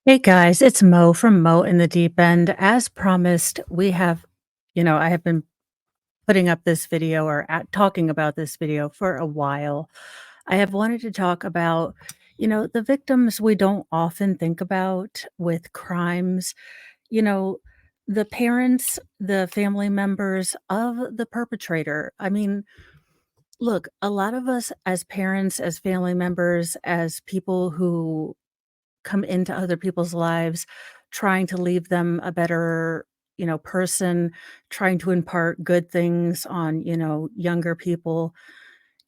Hey guys, it's Mo from Mo in the Deep End. As promised, I have been putting up this video talking about this video for a while. I have wanted to talk about, the victims we don't often think about with crimes, you know, the parents, the family members of the perpetrator. I mean, look, a lot of us as parents, as family members, as people who come into other people's lives, trying to leave them a better, person, trying to impart good things on, younger people.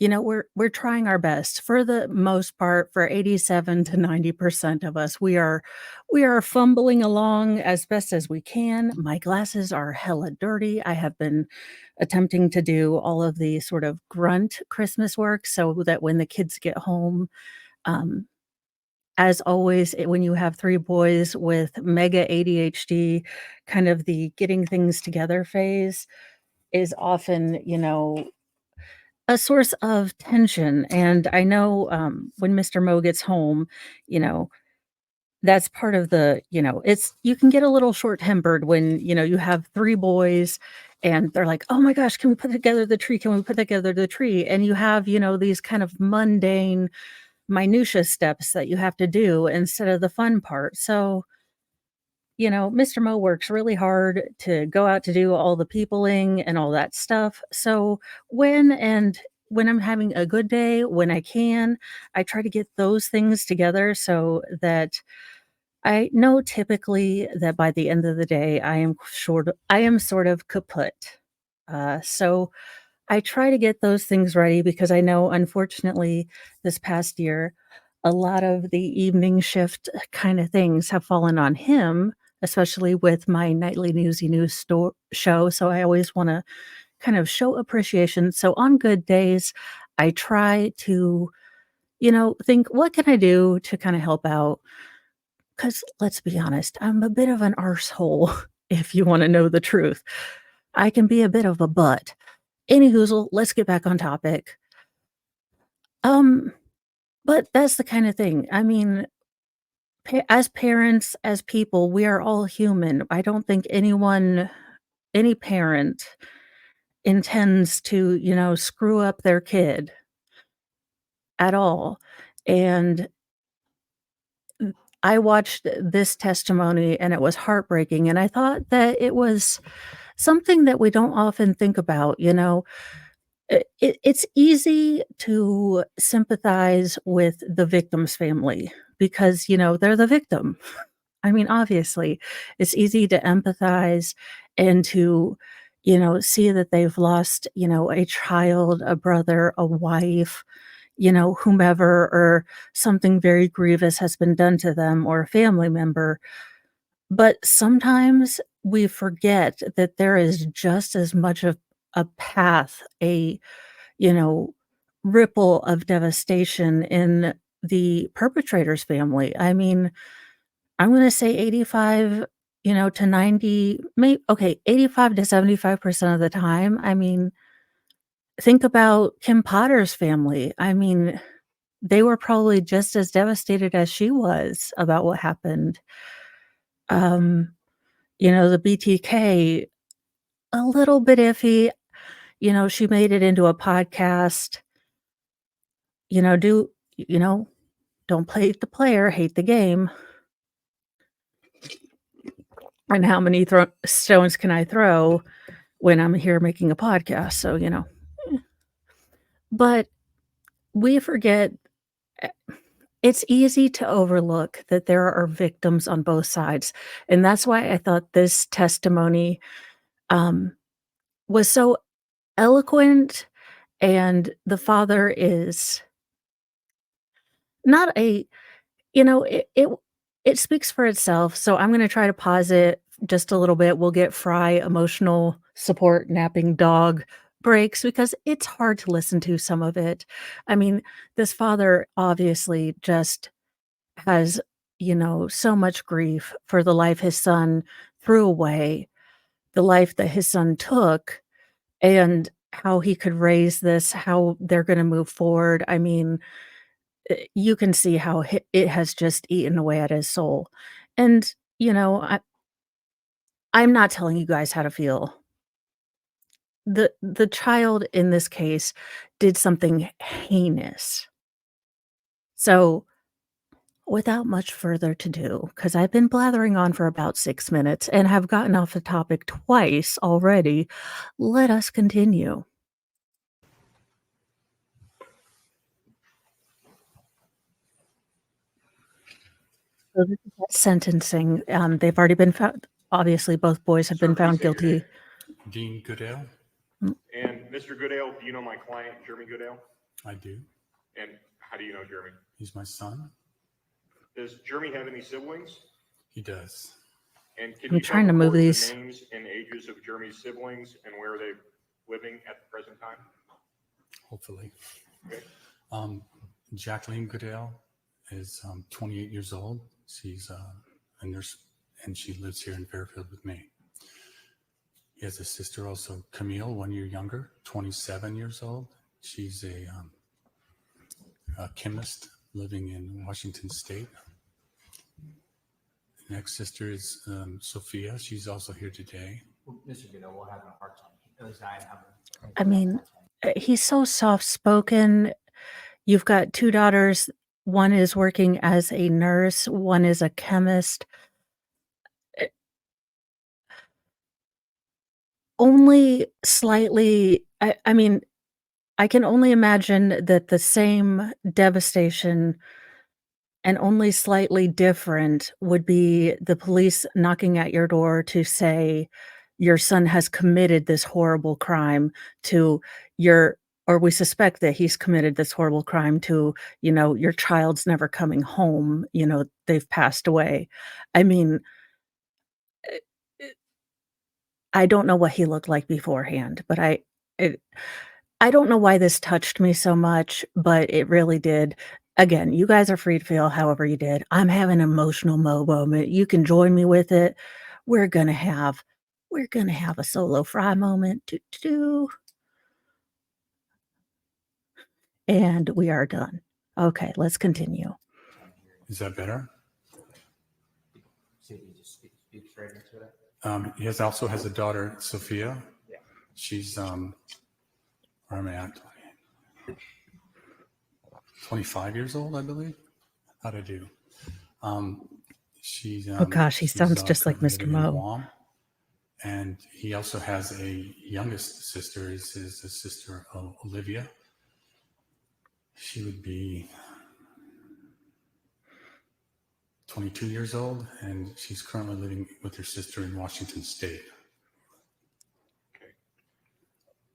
We're trying our best. For the most part, for 87 to 90% of us, we are fumbling along as best as we can. My glasses are hella dirty. I have been attempting to do all of the sort of grunt Christmas work so that when the kids get home, um, as always, when you have 3 boys with mega ADHD, kind of the getting things together phase is often, a source of tension, and I know, when Mr. Mo gets home, you know, that's part of it's you can get a little short-tempered when, you have 3 boys and they're like, "Oh my gosh, can we put together the tree? Can we put together the tree?" And you have, these kind of mundane minutia steps that you have to do instead of the fun part. So, Mr. Mo works really hard to go out to do all the peopling and all that stuff. So when I'm having a good day, when I can, I try to get those things together so that I know typically that by the end of the day I am sort of kaput. So I try to get those things ready because I know, unfortunately, this past year, a lot of the evening shift kind of things have fallen on him, especially with my nightly Newsy News show. So I always want to kind of show appreciation. So on good days, I try to, think, what can I do to kind of help out? Because let's be honest, I'm a bit of an arsehole, if you want to know the truth. I can be a bit of a butt. Anyhoozle, let's get back on topic. Um, but that's the kind of thing. I mean, as parents, as people, we are all human. I don't think any parent intends to, screw up their kid at all. And I watched this testimony and it was heartbreaking. And I thought that it was something that we don't often think about. It's easy to sympathize with the victim's family because, they're the victim. I mean, obviously, it's easy to empathize and to, see that they've lost, a child, a brother, a wife, whomever, or something very grievous has been done to them or a family member. But sometimes we forget that there is just as much of a path, you know, ripple of devastation in the perpetrator's family. I mean, I'm gonna say 85, to 90, 85 to 75% of the time. I mean, think about Kim Potter's family. I mean, they were probably just as devastated as she was about what happened. Um, the BTK, a little bit iffy. She made it into a podcast. You know, do you know, don't play the player, hate the game. And how many stones can I throw when I'm here making a podcast? So. But we forget eh, it's easy to overlook that there are victims on both sides, and that's why I thought this testimony, um, was so eloquent, and the father is not a it speaks for itself, so I'm gonna try to pause it just a little bit. We'll get Fry emotional support napping dog breaks because it's hard to listen to some of it. I mean, this father obviously just has, so much grief for the life his son threw away, the life that his son took, and how he could raise this, how they're gonna move forward. I mean, you can see how it has just eaten away at his soul. And, you know, I'm not telling you guys how to feel. The child in this case did something heinous. So, without much further to do, because I've been blathering on for about 6 minutes and have gotten off the topic twice already, let us continue. So this is that sentencing, they've already been found obviously, both boys have Sir, been please found state your guilty. name. Dean Goodale? And Mr. Goodale, do you know my client, Jeremy Goodale? I do. And how do you know Jeremy? He's my son. Does Jeremy have any siblings? He does. And can I'm you trying tell to the move court these. the names and ages of Jeremy's siblings and where they're living at the present time? Hopefully. Okay. Jacqueline Goodale is 28 years old. She's a nurse, and she lives here in Fairfield with me. He has a sister also, Camille, 1 year younger, 27 years old. She's a chemist living in Washington State. The next sister is Sophia. She's also here today. Mr. Goodell will have a hard time. At least I have I mean, he's so soft-spoken. You've got 2 daughters. One is working as a nurse, one is a chemist. Eh Only slightly I mean, I can only imagine that the same devastation and only slightly different would be the police knocking at your door to say your son has committed this horrible crime to your or we suspect that he's committed this horrible crime to, your child's never coming home, they've passed away. I mean, eh eh I don't know what he looked like beforehand, but it I don't know why this touched me so much, but it really did. Again, you guys are free to feel however you did. I'm having an emotional moment. You can join me with it. We're gonna have we're gonna have a solo fry moment. Doo, doo, doo. And we are done. Okay, let's continue. Is that better? see if you just speak straight into it. He also has a daughter, Sophia. Yeah. She's where am I at? 25 years old, I believe. How'd I do? She's Oh gosh, he sounds just like currently Mr. living in Mo. Guam. And he also has a youngest sister. His sister Olivia. She would be 22 years old, and she's currently living with her sister in Washington State. Okay.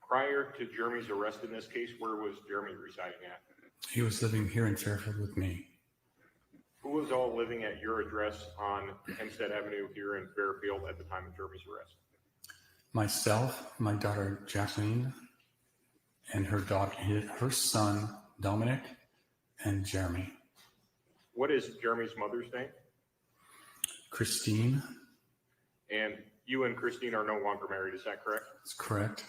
Prior to Jeremy's arrest in this case, where was Jeremy residing at? He was living here in Fairfield with me. Who was all living at your address on Hempstead Avenue here in Fairfield at the time of Jeremy's arrest? Myself, my daughter Jacqueline, and her son Dominic, and Jeremy. What is Jeremy's mother's name? Christine. And you and Christine are no longer married, is that correct? That's correct.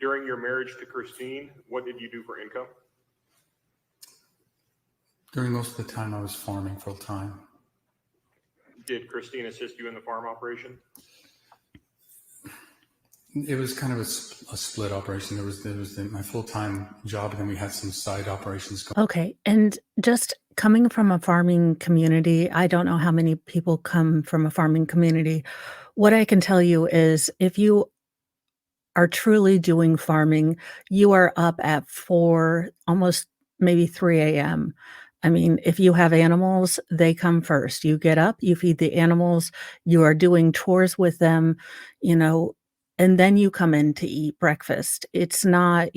During your marriage to Christine, what did you do for income? During most of the time, I was farming full time. Did Christine assist you in the farm operation? It was kind of a split operation. There was my full time job, and then we had some side operations going. Okay, and just coming from a farming community, I don't know how many people come from a farming community. What I can tell you is if you are truly doing farming, you are up at 4, almost maybe 3 AM. I mean, if you have animals, they come first. You get up, you feed the animals, you are doing chores with them, you know, and then you come in to eat breakfast. It's not,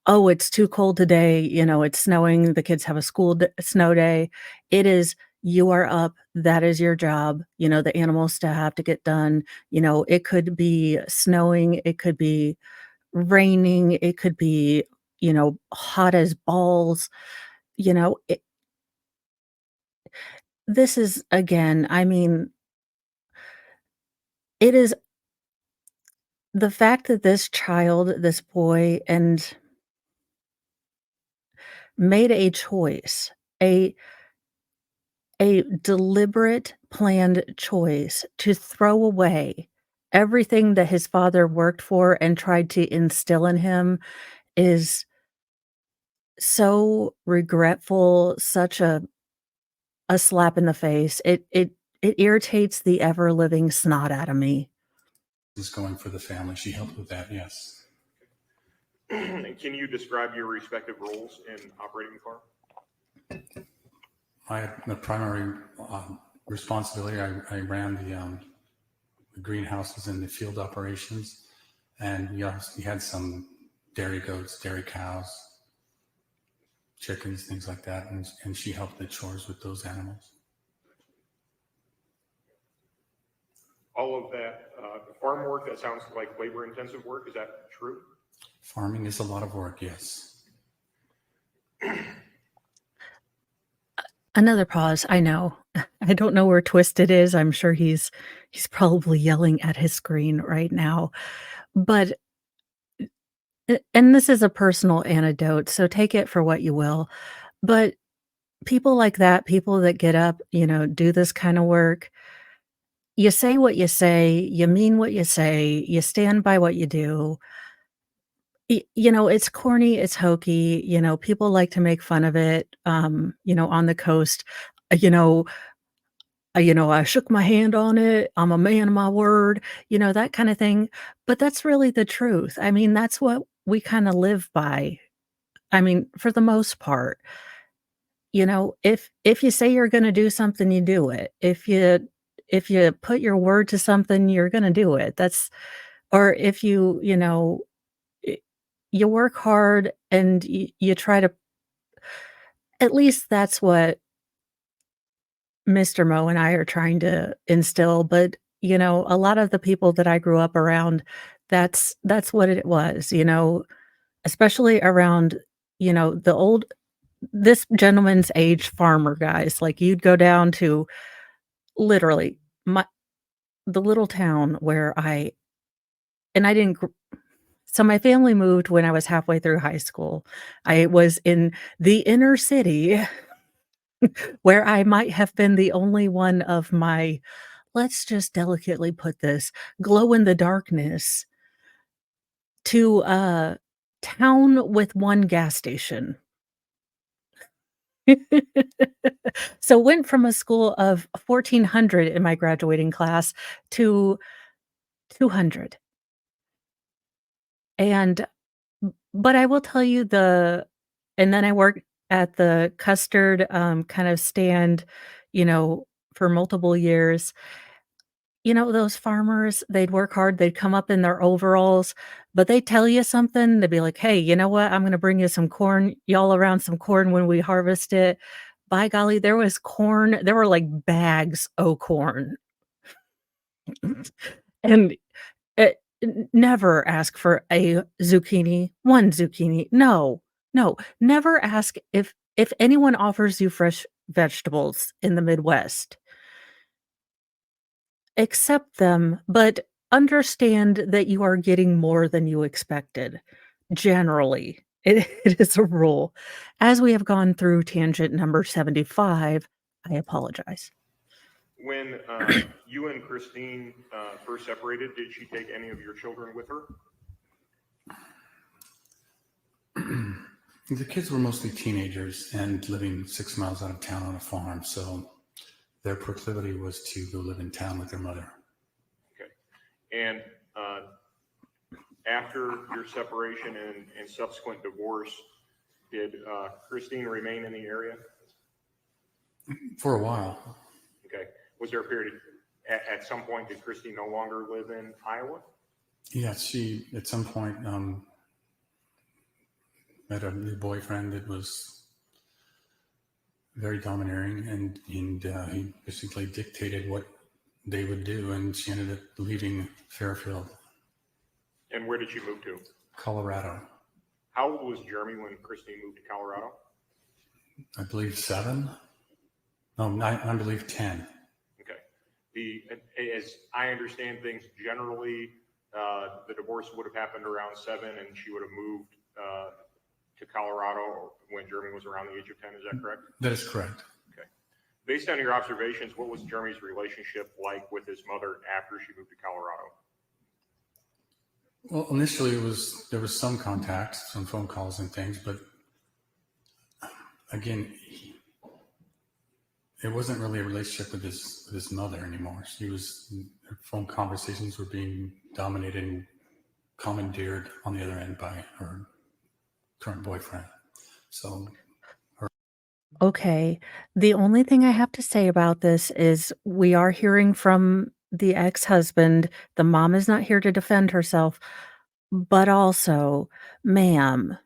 "Oh, it's too cold today," "It's snowing, the kids have a snow day." It is, you are up, that is your job, the animals still have to get done, it could be snowing, it could be raining, it could be, hot as balls, it this is again, I mean, it is the fact that this child, this boy, and made a choice, a a deliberate, planned choice to throw away everything that his father worked for and tried to instill in him is so regretful, such a slap in the face. It irritates the ever living snot out of me. Is going for the family. She helped with that, yes. And can you describe your respective roles in operating the farm? I had the primary responsibility. I ran the greenhouses and the field operations, and we had some dairy goats, dairy cows, chickens, things like that, and she helped the chores with those animals. All of that farm work, that sounds like labor intensive work. Is that true? Farming is a lot of work, yes. Another pause, I know. I don't know where Twisted is. I'm sure he's probably yelling at his screen right now. But and this is a personal anecdote, so take it for what you will. But people like that, people that get up, do this kind of work, you say what you say, you mean what you say, you stand by what you do. It's corny, it's hokey, people like to make fun of it, on the coast. uh, you know, I shook my hand on it. I'm a man of my word, that kind of thing. But that's really the truth. I mean, that's what we kind of live by. I mean, for the most part, if you say you're going to do something, you do it. If you put your word to something, you're going to do it. Or if y- you work hard and you try to, at least that's what Mr. Mo and I are trying to instill. But, a lot of the people that I grew up around, that's what it was, especially around, the old this gentleman's age farmer guys. Like, you'd go down to literally the little town where I didn't so my family moved when I was halfway through high school. I was in the inner city where I might have been the only one of my, let's just delicately put this, glow in the darkness, to a town with one gas station. So went from a school of 1,400 in my graduating class to 200. And but I will tell you and then I worked at the custard, kind of stand, for multiple years. Those farmers, they'd work hard, they'd come up in their overalls, but they tell you something, they'd be like, "Hey, you know what? I'm gonna bring you some corn, y'all around some corn when we harvest it." By golly, there was corn, there were, like, bags o' corn. And, never ask for a zucchini, 1 zucchini. No, no, never ask if anyone offers you fresh vegetables in the Midwest. Accept them, but understand that you are getting more than you expected. Generally, it is a rule. As we have gone through tangent number 75, I apologize. When you and Christine first separated, did she take any of your children with her? The kids were mostly teenagers and living 6 miles out of town on a farm, so their proclivity was to go live in town with their mother. Okay. And after your separation and subsequent divorce, did Christine remain in the area? For a while. Okay. Was there a period, at some point, did Christine no longer live in Iowa? Yeah, she at some point met a new boyfriend that was very domineering, and he basically dictated what they would do, and she ended up leaving Fairfield. And where did she move to? Colorado. How old was Jeremy when Christine moved to Colorado? I believe 7. No, I believe 10. Okay. As I understand things, generally, the divorce would have happened around 7, and she would have moved to Colorado when Jeremy was around the age of 10. Is that correct? That is correct. Okay. Based on your observations, what was Jeremy's relationship like with his mother after she moved to Colorado? Well, initially there was some contact, some phone calls and things, but again, it wasn't really a relationship with his mother anymore. Her phone conversations were being dominated and commandeered on the other end by her current boyfriend. So Okay. The only thing I have to say about this is we are hearing from the ex-husband. The mom is not here to defend herself, but also, ma'am,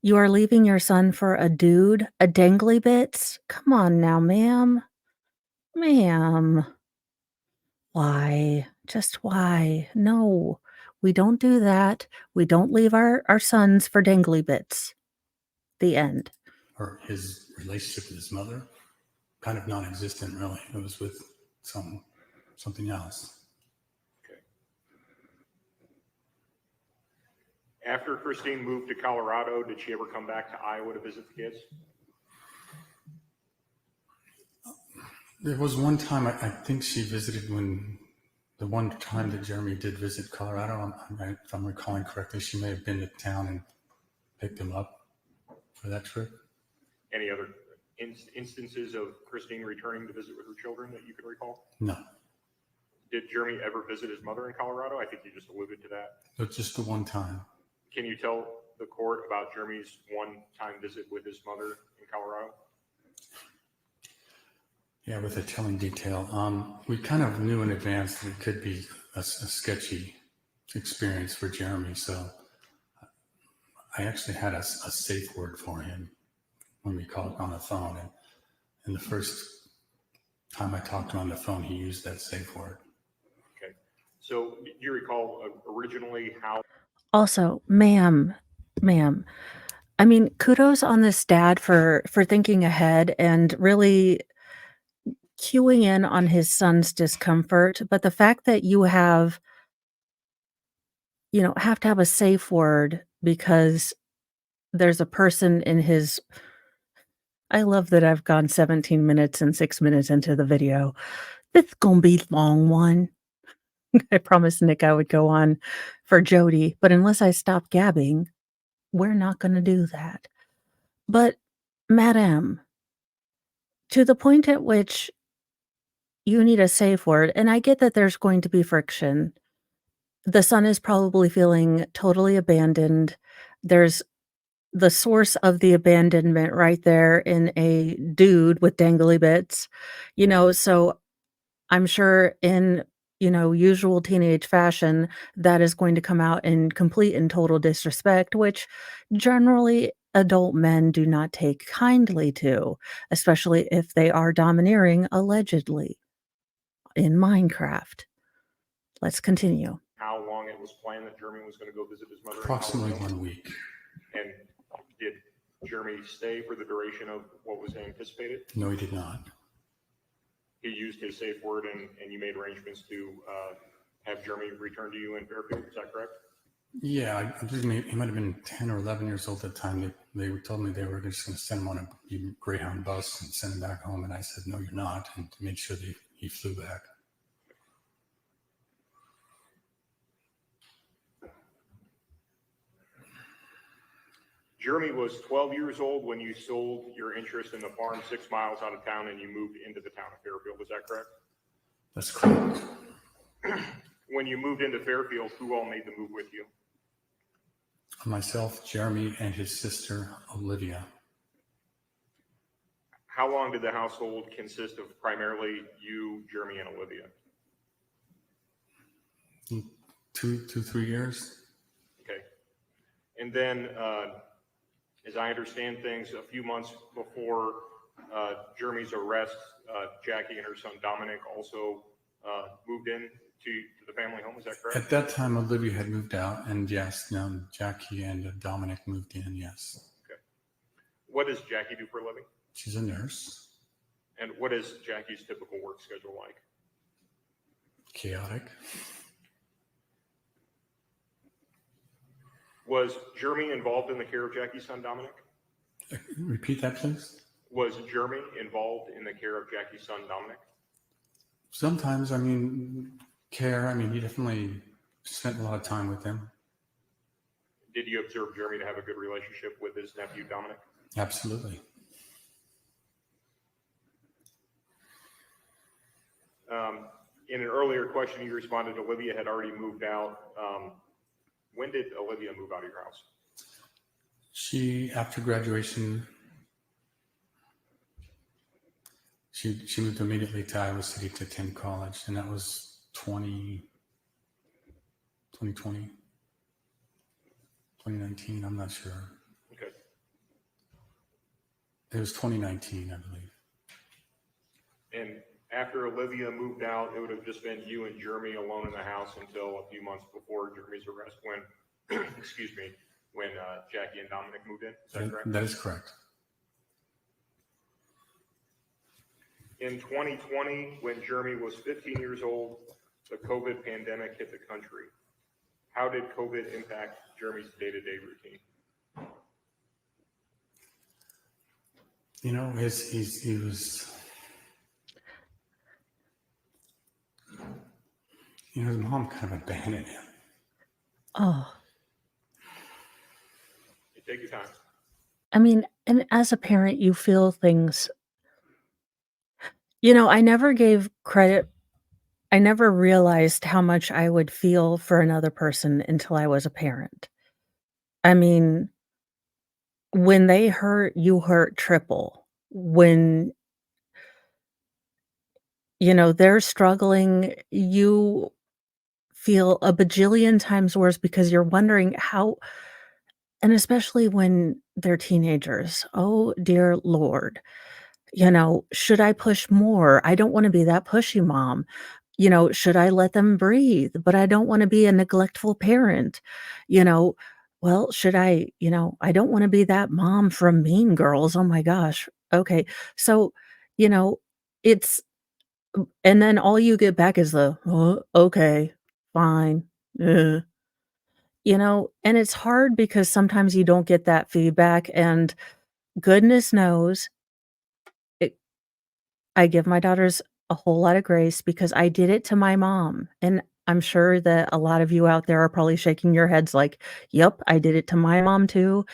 you are leaving your son for a dude, a dangly bits? Come on now, ma'am. Ma'am. Why? Just why? No, we don't do that. We don't leave our sons for dangly bits. The end. or his relationship with his mother, kind of non-existent really. It was with something else. Okay. After Christine moved to Colorado, did she ever come back to Iowa to visit the kids? There was one time, I think she visited the one time that Jeremy did visit Colorado, if I'm recalling correctly, she may have been to town and picked him up for that trip. Any other instances of Christine returning to visit with her children that you can recall? No, Did Jeremy ever visit his mother in Colorado? I think you just alluded to that. but just the one time. Can you tell the court about Jeremy's one-time visit with his mother in Colorado? Yeah, with a telling detail. We kind of knew in advance that it could be a sketchy experience for Jeremy, so I actually had a safe word for him when we called on the phone, and the first time I talked to him on the phone, he used that safe word. Okay. So do you recall originally how? Also, ma'am, I mean, kudos on this dad for thinking ahead and really cueing in on his son's discomfort, but the fact that you have to have a safe word because there's a person in his I love that I've gone 17 minutes and 6 minutes into the video. This gonna be long one. I promised Nick I would go on for Jody, but unless I stop gabbing, we're not gonna do that. But, madam, to the point at which you need a safe word, and I get that there's going to be friction. The son is probably feeling totally abandoned. There's the source of the abandonment right there in a dude with dangly bits, so I'm sure in, usual teenage fashion, that is going to come out in complete and total disrespect, which generally adult men do not take kindly to, especially if they are domineering allegedly in Minecraft. Let's continue. How long it was planned that Jeremy was going to go visit his mother? Approximately 1 week. And did Jeremy stay for the duration of what was anticipated? No, he did not. He used his safe word and you made arrangements to have Jeremy return to you in Fairfield, is that correct? Yeah, I believe he might have been 10 or 11 years old at the time. They told me they were just going to send him on a Greyhound bus and send him back home. And I said, no, you're not. And made sure that he flew back. Jeremy was 12 years old when you sold your interest in the farm 6 miles out of town and you moved into the town of Fairfield, is that correct? That's correct. When you moved into Fairfield, who all made the move with you? Myself, Jeremy, and his sister, Olivia. How long did the household consist of primarily you, Jeremy, and Olivia? 3 years. Okay. And then, as I understand things, a few months before Jeremy's arrest, Jackie and her son Dominic also moved in to the family home. Is that correct? At that time, Olivia had moved out, and yes, now Jackie and Dominic moved in. Yes. Okay. What does Jackie do for a living? She's a nurse. And what is Jackie's typical work schedule like? Chaotic. Was Jeremy involved in the care of Jackie's son Dominic? Repeat that, please. Was Jeremy involved in the care of Jackie's son, Dominic? Sometimes, I mean, care, I mean, he definitely spent a lot of time with him. Did you observe Jeremy to have a good relationship with his nephew, Dominic? Absolutely. In an earlier question, you responded Olivia had already moved out. When did Olivia move out of your house? She, after graduation, she moved immediately to Iowa City to attend college, and that was 2020, 2019, I'm not sure. Okay. It was 2019, I believe. And after Olivia moved out, it would have just been you and Jeremy alone in the house until a few months before Jeremy's arrest when, excuse me, when Jackie and Dominic moved in. Is that correct? That is correct. In 2020, when Jeremy was 15 years old, the COVID pandemic hit the country. How did COVID impact Jeremy's day-to-day routine? You know, he was, you know, his mom kind of abandoned him. Oh, Take your time. I mean, and as a parent, you feel things. You know, I never gave credit. I never realized how much I would feel for another person until I was a parent. I mean, when they hurt, you hurt triple. When, you know, they're struggling, you feel a bajillion times worse because you're wondering how, and especially when they're teenagers. Oh, dear Lord. You know, should I push more? I don't wanna be that pushy mom. You know, should I let them breathe? But I don't wanna be a neglectful parent. You know, well, should I, I don't wanna be that mom from Mean Girls. Oh my gosh. Okay. So, you know, it's and then all you get back is the, "Oh, okay, fine, eh." And it's hard because sometimes you don't get that feedback, and goodness knows it I give my daughters a whole lot of grace because I did it to my mom, and I'm sure that a lot of you out there are probably shaking your heads like, "Yep, I did it to my mom too,"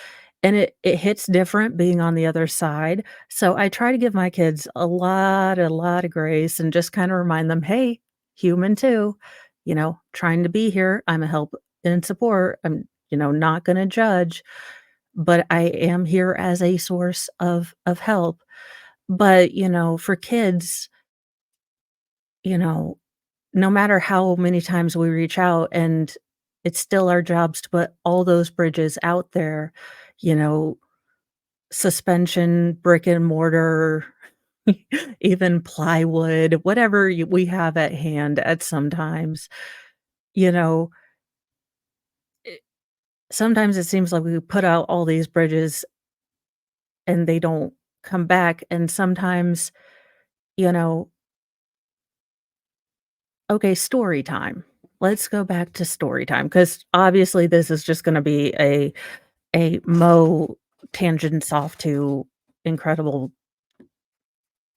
and it hits different being on the other side, so I try to give my kids a lot of grace and just kinda remind them, "Hey, human too, trying to be here, I'm a help and support, I'm, not gonna judge, but I am here as a source of help." But, for kids, you know, no matter how many times we reach out and it's still our jobs to put all those bridges out there, you know, suspension, brick and mortar, even plywood, whatever we have at hand at sometimes, you know, it, sometimes it seems like we put out all these bridges and they don't come back. And sometimes, you know, okay, story time. Let's go back to story time because obviously this is just gonna be a Mo tangents off to incredible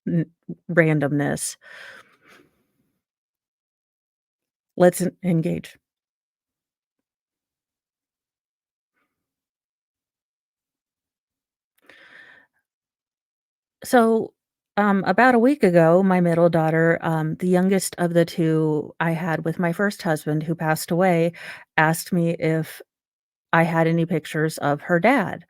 n randomness. Let's engage. So, about a week ago, my middle daughter, the youngest of the 2 I had with my first husband who passed away, asked me if I had any pictures of her dad.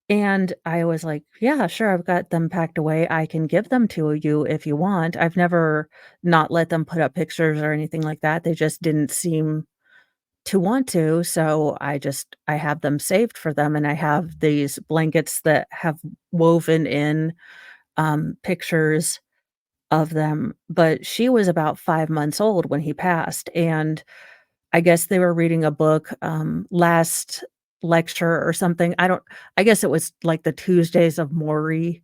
And I was like, "Yeah, sure, I've got them packed away. I can give them to you if you want." I've never not let them put up pictures or anything like that. They just didn't seem to want to, so I have them saved for them, and I have these blankets that have woven in, pictures of them. But she was about 5 months old when he passed, and I guess they were reading a book, last lecture or something. I guess it was like the Tuesdays of Maury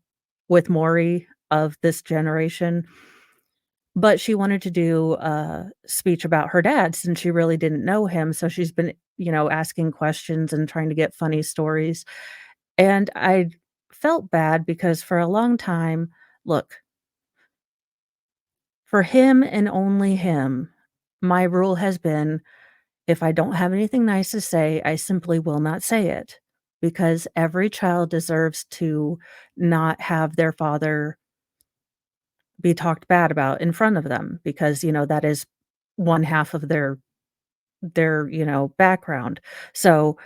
with Maury of this generation, but she wanted to do a speech about her dad since she really didn't know him, so she's been, asking questions and trying to get funny stories, and I felt bad because for a long time, look, for him and only him, my rule has been if I don't have anything nice to say, I simply will not say it because every child deserves to not have their father be talked bad about in front of them because, that is one half of their background. So,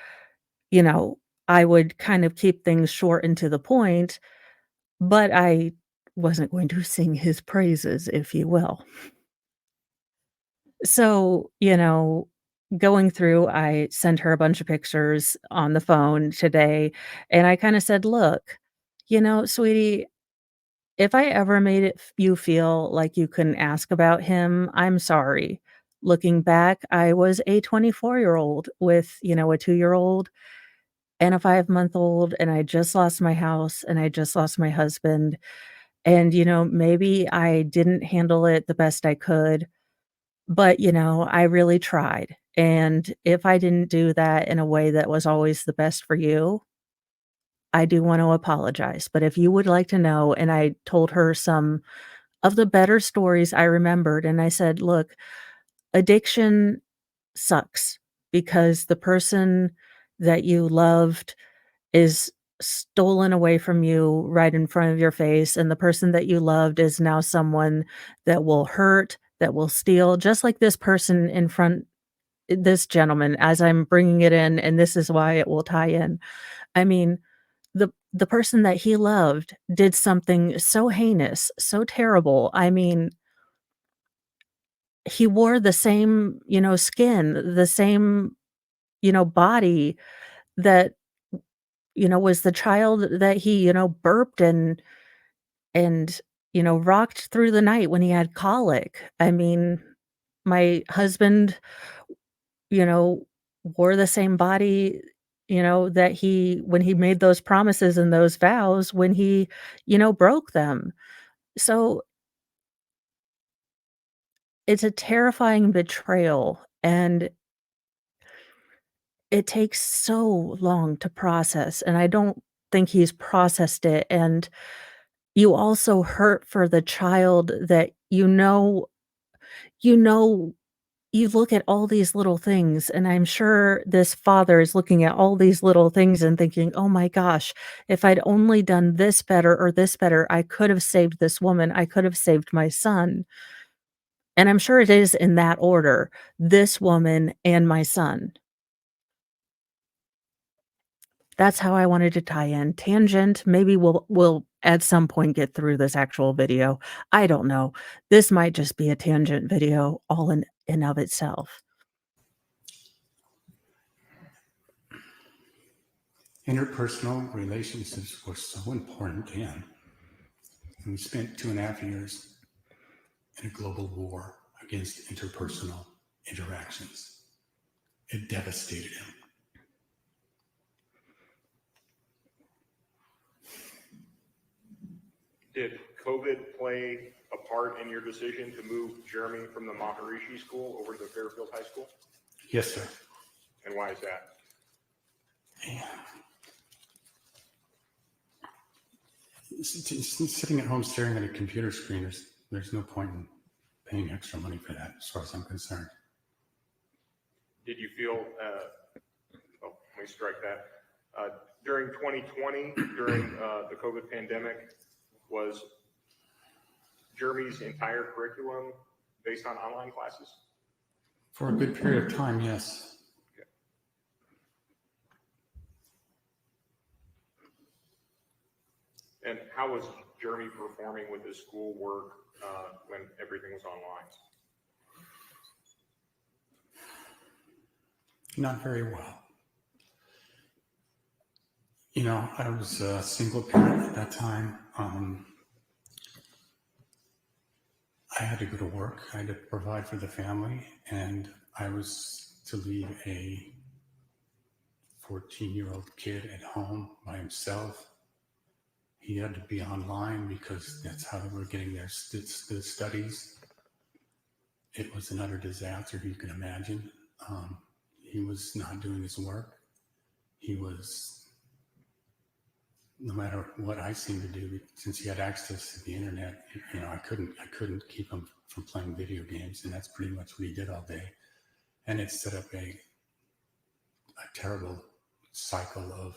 you know, I would kind of keep things short and to the point, but I wasn't going to sing his praises, if you will. So, going through, I sent her a bunch of pictures on the phone today, and I kinda said, "Look, sweetie, if I ever made you feel like you couldn't ask about him, I'm sorry. Looking back, I was a 24-year-old with, a 2-year-old and a 5-month-old, and I just lost my house, and I just lost my husband, and, maybe I didn't handle it the best I could, but, I really tried, and if I didn't do that in a way that was always the best for you, I do wanna apologize, but if you would like to know," and I told her some of the better stories I remembered, and I said, "Look, addiction sucks because the person that you loved is stolen away from you right in front of your face, and the person that you loved is now someone that will hurt, that will steal, just like this person in front this gentleman, as I'm bringing it in, and this is why it will tie in. I mean, the person that he loved did something so heinous, so terrible. I mean, he wore the same, skin, the same, body that, was the child that he, burped and, rocked through the night when he had colic. I mean, my husband, you know, wore the same body, that he when he made those promises and those vows when he, broke them. So, it's a terrifying betrayal, and it takes so long to process, and I don't think he's processed it, and you also hurt for the child that you know you look at all these little things, and I'm sure this father is looking at all these little things and thinking, "Oh my gosh, if I'd only done this better or this better, I could have saved this woman, I could have saved my son." And I'm sure it is in that order, this woman and my son. That's how I wanted to tie in. Tangent, maybe we'll at some point get through this actual video. I don't know. This might just be a tangent video all in of itself. Interpersonal relationships were so important to him. And we spent 2.5 years in a global war against interpersonal interactions. It devastated him. Did COVID play a part in your decision to move Jeremy from the Maharishi School over to the Fairfield High School? Yes, sir. And why is that? Yeah. Sitting at home staring at a computer screen, there's no point in paying extra money for that, as far as I'm concerned. Did you feel, let me strike that. During 2020, during the COVID pandemic, was Jeremy's entire curriculum based on online classes? For a good period of time, yes. Okay. And how was Jeremy performing with his schoolwork when everything was online? Not very well. I was a single parent at that time. I had to go to work. I had to provide for the family, and I was to leave a 14-year-old kid at home by himself. He had to be online because that's how they were getting their studies. It was an utter disaster, you can imagine. He was not doing his work. He was no matter what I seemed to do, since he had access to the internet, I couldn't keep him from playing video games, and that's pretty much what he did all day. And it set up a terrible cycle of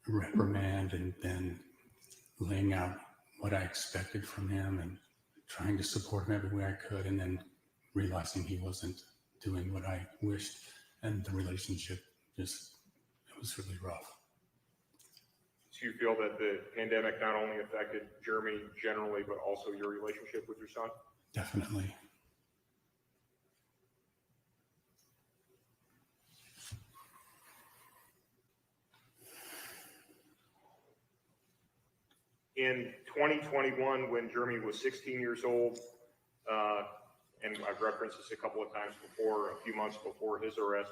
reprimand and then laying out what I expected from him and trying to support him every way I could, and then realizing he wasn't doing what I wished, and the relationship it was really rough. So you feel that the pandemic not only affected Jeremy generally, but also your relationship with your son? Definitely. In 2021, when Jeremy was 16 years old, and I've referenced this a couple of times before, a few months before his arrest,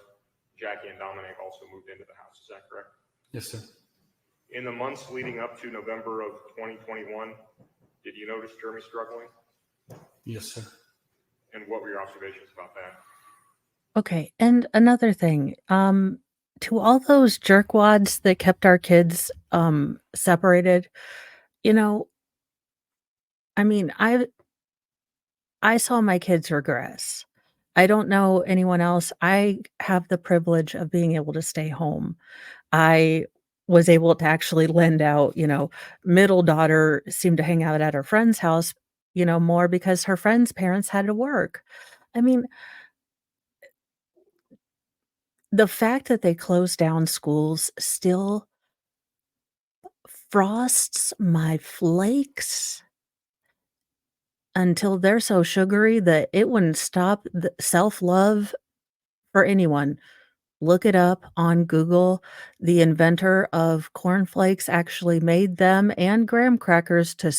Jackie and Dominic also moved into the house. Is that correct? Yes, sir. In the months leading up to November of 2021, did you notice Jeremy struggling? Yes, sir. And what were your observations about that? Okay, and another thing, to all those jerkwads that kept our kids, separated, you know, I mean, I saw my kids regress. I don't know anyone else. I have the privilege of being able to stay home. I was able to actually lend out, middle daughter seemed to hang out at her friend's house, more because her friend's parents had to work. I mean, the fact that they closed down schools still frosts my flakes until they're so sugary that it wouldn't stop the self-love for anyone. Look it up on Google. The inventor of cornflakes actually made them and graham crackers to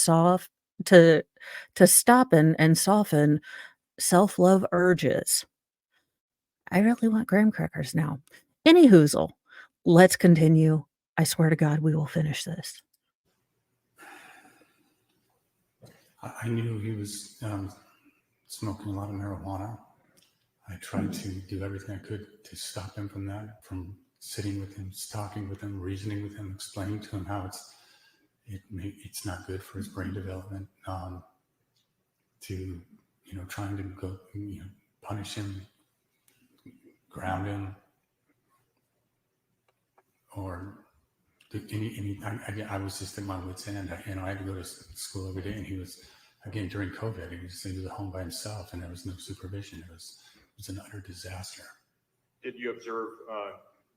to stop and soften self-love urges. I really want graham crackers now. Any hoozle, let's continue. I swear to God, we will finish this. I knew he was smoking a lot of marijuana. I tried to do everything I could to stop him from that, from sitting with him, talking with him, reasoning with him, explaining to him how it's not good for his brain development. To trying to go punish him, ground him, or I was just at my wit's end. I had to go to school every day, and he was, again, during COVID, he was at home by himself, and there was no supervision. It was an utter disaster. Did you observe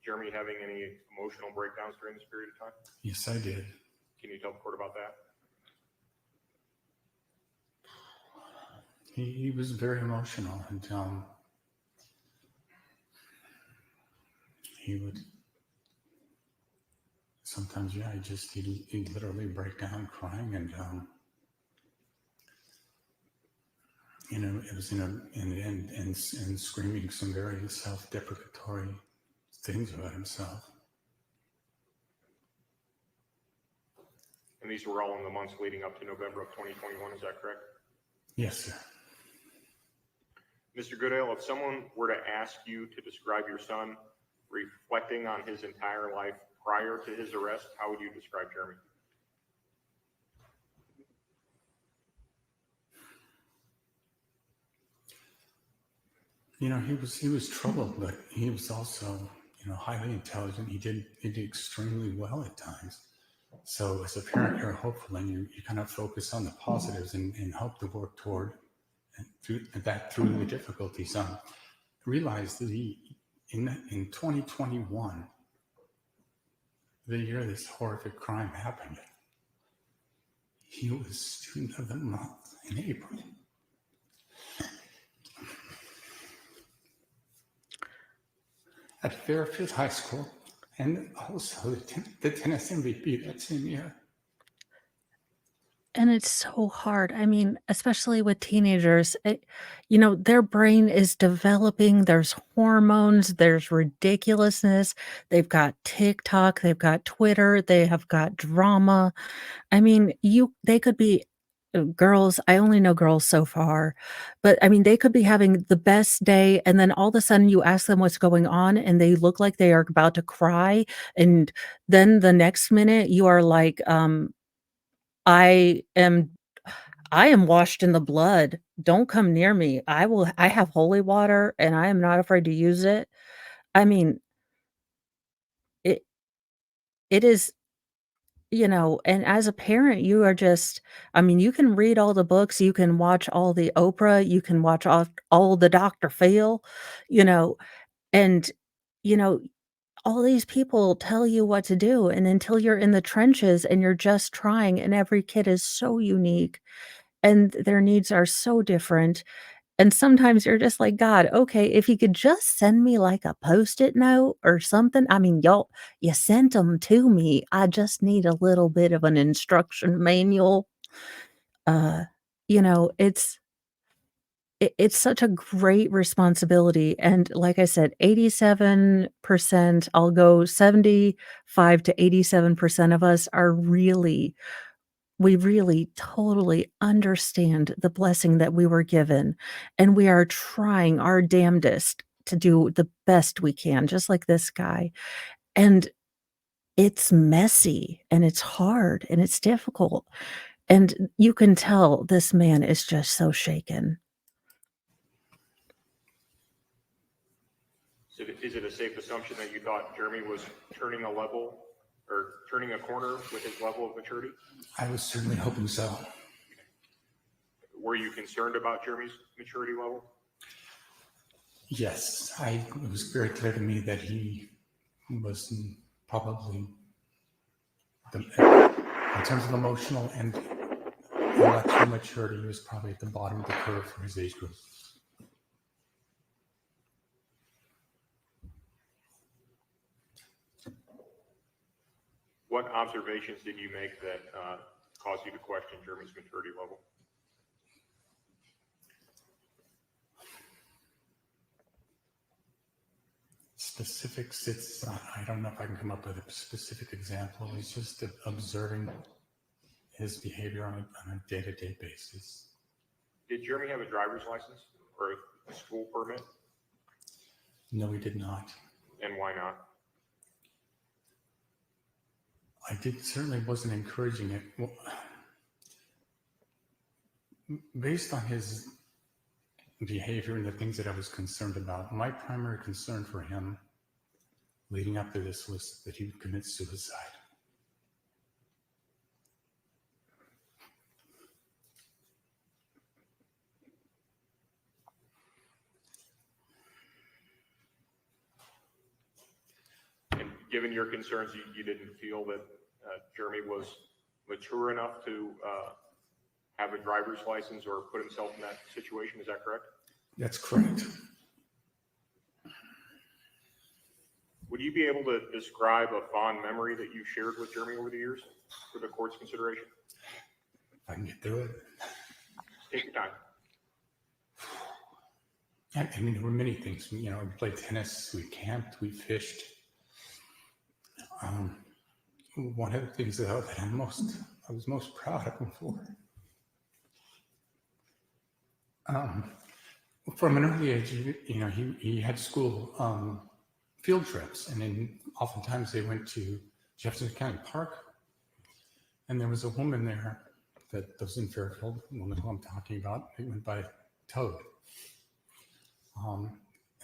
Jeremy having any emotional breakdowns during this period of time? Yes, I did. Can you tell the court about that? He was very emotional, and he would sometimes, he'd literally break down crying, and it was and screaming some very self-deprecatory things about himself. And these were all in the months leading up to November of 2021, is that correct? Yes, sir. Mr. Goodale, if someone were to ask you to describe your son reflecting on his entire life prior to his arrest, how would you describe Jeremy? He was troubled, but he was also, highly intelligent. He did extremely well at times. So as a parent, you're hopeful, and you kind of focus on the positives and hope to work toward through the difficulties. Realize that in 2021, the year this horrific crime happened, he was student of the month in April. At Fairfield High School, and also the tennis MVP that same year. And it's so hard. I mean, especially with teenagers, their brain is developing. There's hormones, there's ridiculousness. They've got TikTok, they've got Twitter, they have got drama. I mean, they could be girls, I only know girls so far, but I mean, they could be having the best day, and then all of a sudden you ask them what's going on, and they look like they are about to cry, and then the next minute you are like, I am I am washed in the blood. Don't come near me. I have holy water, and I am not afraid to use it. I mean, it it is, and as a parent, you are just, I mean, you can read all the books, you can watch all the Oprah, you can watch all the Dr. Phil, you know, and, you know, all these people tell you what to do, and until you're in the trenches and you're just trying, and every kid is so unique, and their needs are so different. And sometimes you're just like, "God, okay, if you could just send me, like, a Post-it note or something." I mean, you sent them to me. I just need a little bit of an instruction manual. Uh, you know, it's such a great responsibility, and like I said, 87%, I'll go 75 to 87% of us are really, we really totally understand the blessing that we were given, and we are trying our damnedest to do the best we can, just like this guy, and it's messy, and it's hard, and it's difficult, and you can tell this man is just so shaken. So is it a safe assumption that you thought Jeremy was turning a level or turning a corner with his level of maturity? I was certainly hoping so. Were you concerned about Jeremy's maturity level? Yes, it was very clear to me that he was probably, in terms of emotional and intellectual maturity, he was probably at the bottom of the curve for his age group. What observations did you make that caused you to question Jeremy's maturity level? Specifics, I don't know if I can come up with a specific example. It's just observing his behavior on a day-to-day basis. Did Jeremy have a driver's license or a school permit? No, he did not. And why not? Certainly wasn't encouraging it. Well, based on his behavior and the things that I was concerned about, my primary concern for him leading up to this was that he would commit suicide. And given your concerns, you didn't feel that Jeremy was mature enough to have a driver's license or put himself in that situation. Is that correct? That's correct. Would you be able to describe a fond memory that you shared with Jeremy over the years for the court's consideration? If I can get through it. Take your time. I mean, there were many things. We played tennis, we camped, we fished. One of the things though that I was most proud of him for. From an early age, he had school field trips, and then oftentimes they went to Jefferson County Park, and there was a woman there that was in Fairfield, the woman who I'm talking about. It went by Toad, and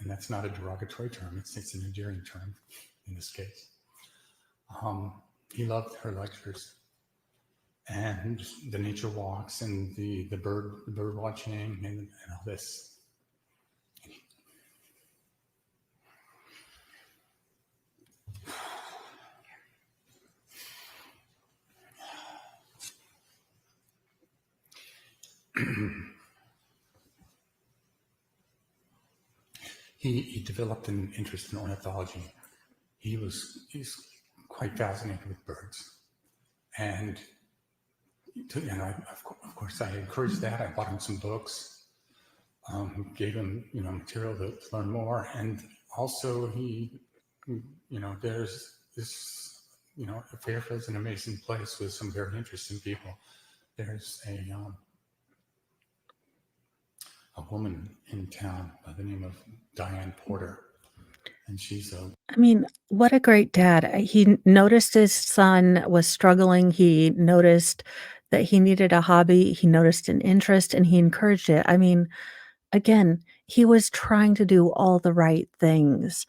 that's not a derogatory term; it's an endearing term in this case. He loved her lectures and the nature walks and the bird watching and all this. He developed an interest in ornithology. He's quite fascinated with birds, and of course I encouraged that. I bought him some books, gave him material to learn more, and also there's this Fairfield's an amazing place with some very interesting people. there's a woman in town by the name of Diane Porter, and she's a I mean, what a great dad. He noticed his son was struggling. He noticed that he needed a hobby. He noticed an interest and he encouraged it. I mean, again, he was trying to do all the right things.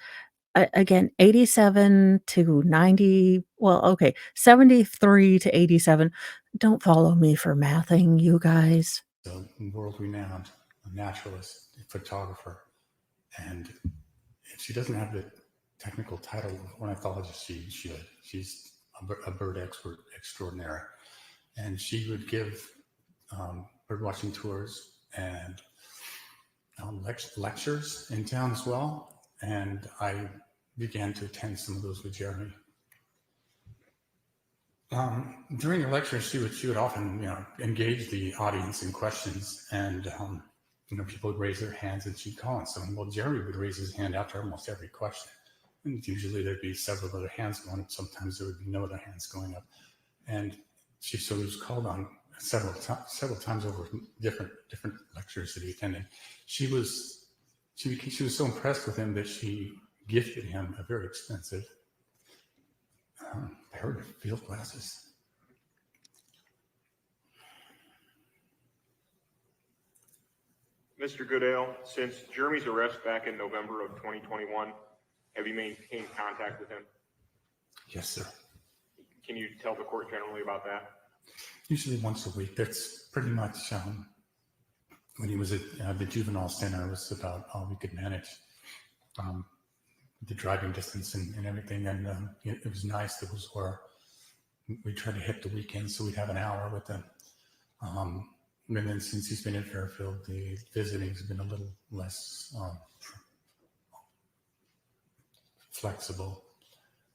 Again, 87 to 90, well, okay, 73 to 87. Don't follow me for mathing, you guys. world-renowned naturalist, photographer, and if she doesn't have the technical title of ornithologist, she should. She's a bird expert extraordinary, and she would give bird watching tours and lectures in town as well. And I began to attend some of those with Jeremy. During the lecture, she would often, engage the audience in questions, and people would raise their hands, and she'd call on someone. Well, Jeremy would raise his hand after almost every question, and usually there'd be several other hands going up. Sometimes there would be no other hands going up, and she was called on several times over different lectures that he attended. She was so impressed with him that she gifted him a very expensive pair of field glasses. Mr. Goodale, since Jeremy's arrest back in November of 2021, have you maintained contact with him? Yes, sir. Can you tell the court generally about that? Usually once a week. That's pretty much when he was at the juvenile center, it was about all we could manage. The driving distance and everything, and it was nice. That was where we tried to hit the weekend, so we'd have an hour with them. And then since he's been in Fairfield, the visiting's been a little less flexible.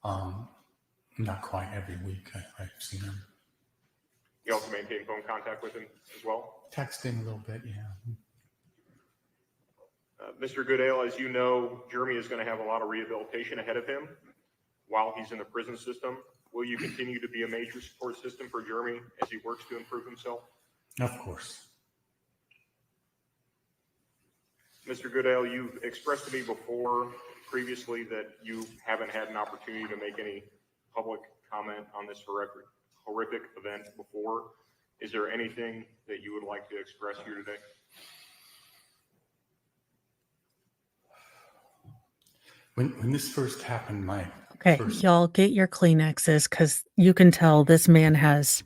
Not quite every week I've seen him. You also maintain phone contact with him as well? Texting a little bit, yeah. Mr. Goodale, as you know, Jeremy is going to have a lot of rehabilitation ahead of him while he's in the prison system. Will you continue to be a major support system for Jeremy as he works to improve himself? Of course. Mr. Goodale, you've expressed to me previously that you haven't had an opportunity to make any public comment on this horrific event before. Is there anything that you would like to express here today? When this first happened, Okay, y'all get your Kleenexes because you can tell this man has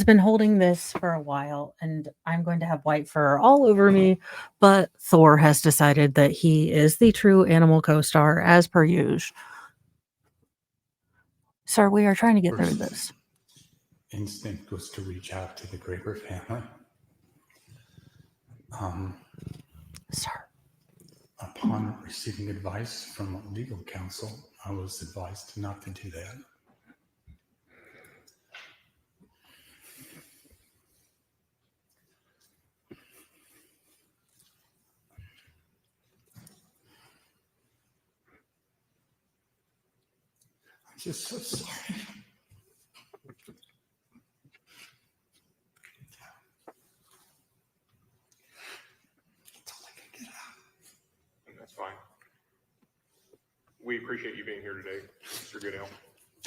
been holding this for a while, and I'm going to have white fur all over me, but Thor has decided that he is the true animal co-star as per usual. Sir, we are trying to get through this. instinct was to reach out to the Graber family. Sir. Upon receiving advice from legal counsel, I was advised not to do that. I'm just so sorry. Fine. We appreciate you being here today, Mr. Goodale.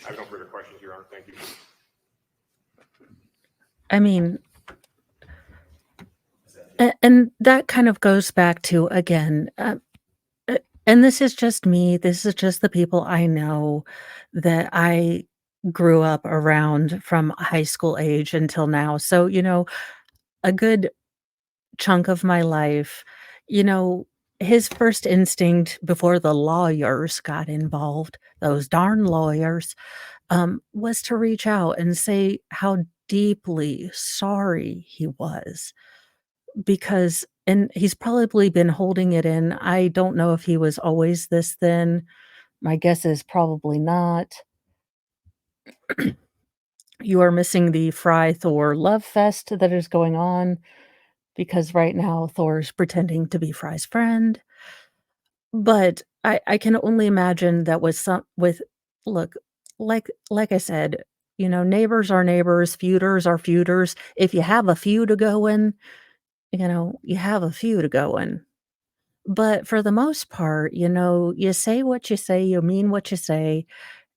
I have no further questions, Your Honor. Thank you. I mean, and that kind of goes back to, again, and this is just me. This is just the people I know that I grew up around from high school age until now. So, a good chunk of my life, his first instinct before the lawyers got involved, those darn lawyers, was to reach out and say how deeply sorry he was. Because, and he's probably been holding it in. I don't know if he was always this thin. My guess is probably not. You are missing the Fry Thor love fest that is going on, because right now Thor's pretending to be Fry's friend. But I can only imagine that look, like I said, neighbors are neighbors, feuders are feuders. If you have a feud to go in, you have a feud to go in. But for the most part, you say what you say, you mean what you say,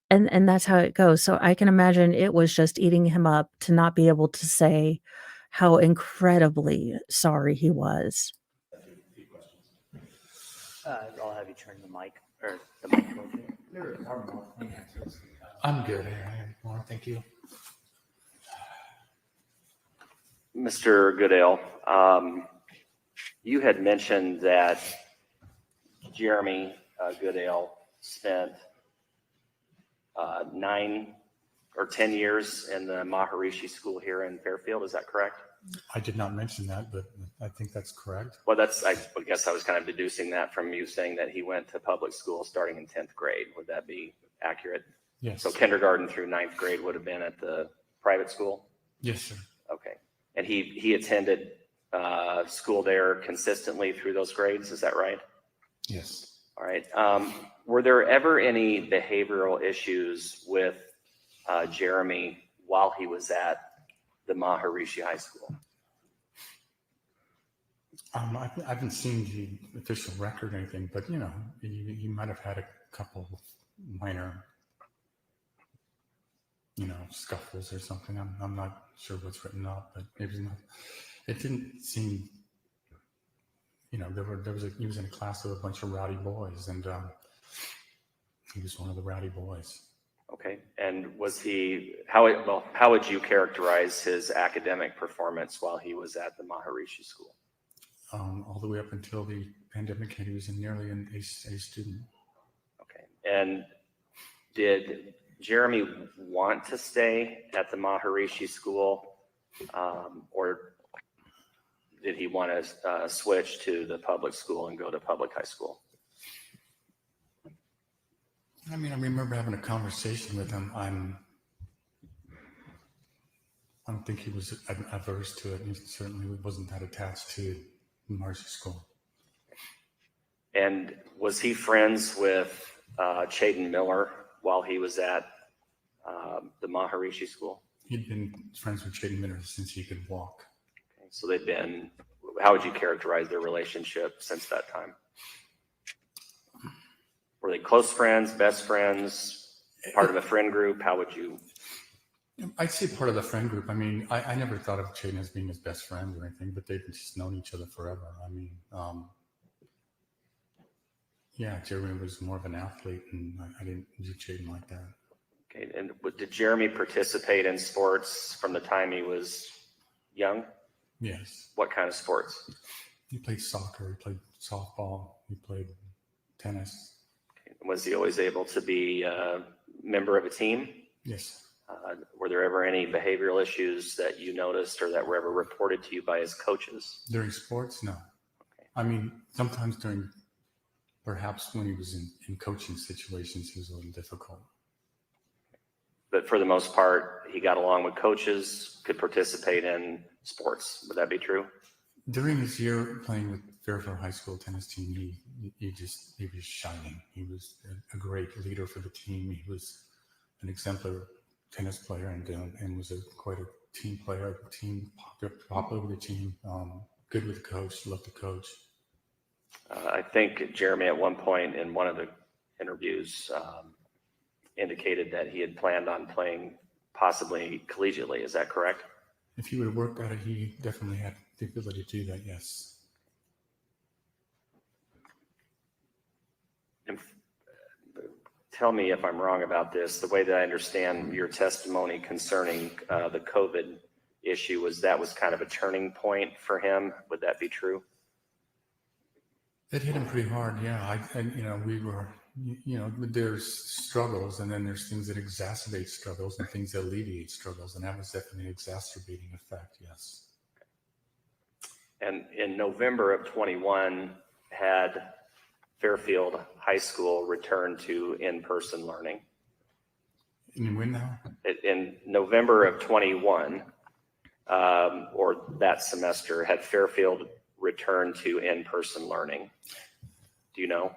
and that's how it goes. So I can imagine it was just eating him up to not be able to say how incredibly sorry he was. I'll have you turn the mic or the mic over. I'm good. I am more. Thank you. Mr. Goodale, you had mentioned that Jeremy Goodale spent 9 or 10 years in the Maharishi School here in Fairfield. Is that correct? I did not mention that, but I think that's correct. Well, I guess I was kind of deducing that from you saying that he went to public school starting in 10th grade. Would that be accurate? Yes. So kindergarten through 9th grade would have been at the private school? Yes, sir. Okay. And he attended school there consistently through those grades. Is that right? Yes. All right. Were there ever any behavioral issues with Jeremy while he was at the Maharishi High School? I haven't seen the official record or anything, but he might have had a couple minor, scuffles or something. I'm not sure what's written up, but maybe not. It didn't seem, he was in a class with a bunch of rowdy boys, and he was one of the rowdy boys. Okay. And how would you characterize his academic performance while he was at the Maharishi School? All the way up until the pandemic hit, he was nearly an A student. Okay. And did Jeremy want to stay at the Maharishi School, or did he want to switch to the public school and go to public high school? I remember having a conversation with him. I don't think he was averse to it. He certainly wasn't that attached to Maharishi School. And was he friends with Chayton Miller while he was at the Maharishi School? He'd been friends with Chayton Miller since he could walk. Okay, so how would you characterize their relationship since that time? Were they close friends, best friends, part of a friend group? How would you? I'd say part of the friend group. I never thought of Chayton as being his best friend or anything, but they've just known each other forever. Jeremy was more of an athlete, and I didn't view Chayton like that. Okay, and did Jeremy participate in sports from the time he was young? Yes. What kind of sports? He played soccer, he played softball, he played tennis. Okay. Was he always able to be a member of a team? Yes. Were there ever any behavioral issues that you noticed or that were ever reported to you by his coaches? During sports, no. Okay. Sometimes perhaps when he was in coaching situations, he was a little difficult. But for the most part, he got along with coaches, could participate in sports. Would that be true? During his year playing with Fairfield High School tennis team, he was shining. He was a great leader for the team. He was an exemplary tennis player and was quite a team player, popular with the team, good with the coach, loved the coach. I think Jeremy at one point in one of the interviews indicated that he had planned on playing possibly collegiately. Is that correct? If he would have worked at it, he definitely had the ability to do that, yes. And tell me if I'm wrong about this. The way that I understand your testimony concerning the COVID issue was kind of a turning point for him. Would that be true? It hit him pretty hard, yeah. We were, there's struggles, and then there's things that exacerbate struggles and things that alleviate struggles, and that was definitely an exacerbating effect, yes. And in November of 21, had Fairfield High School returned to in-person learning? And when now? In November of 21, or that semester, had Fairfield returned to in-person learning? Do you know?